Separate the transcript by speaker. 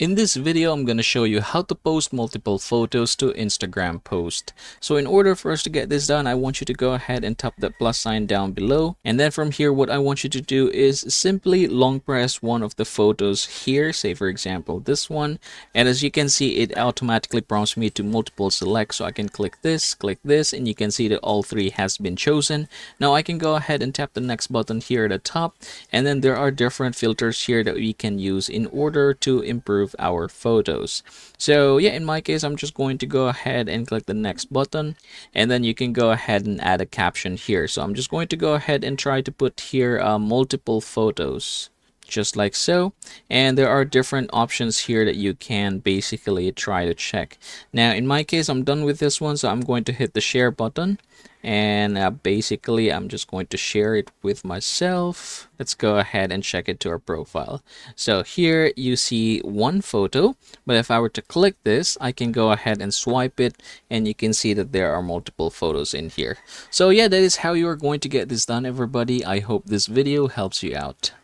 Speaker 1: In this video, I'm going to show you how to post multiple photos to Instagram post. So in order for us to get this done, I want you to go ahead and tap that plus sign down below. And then from here, what I want you to do is simply long press one of the photos here, say for example, this one. And as you can see, it automatically prompts me to multiple select. So I can click this, and you can see that all three has been chosen. Now I can go ahead and tap the next button here at the top. And then there are different filters here that we can use in order to improve our photos. So yeah, in my case, I'm just going to go ahead and click the next button, and then you can go ahead and add a caption here. So I'm just going to go ahead and try to put here multiple photos, just like so. And there are different options here that you can basically try to check. Now in my case, I'm done with this one, so I'm going to hit the share button, and basically I'm just going to share it with myself. Let's go ahead and check it to our profile. So here you see one photo, but if I were to click this, I can go ahead and swipe it, and you can see that there are multiple photos in here. So yeah, that is how you are going to get this done, everybody. I hope this video helps you out.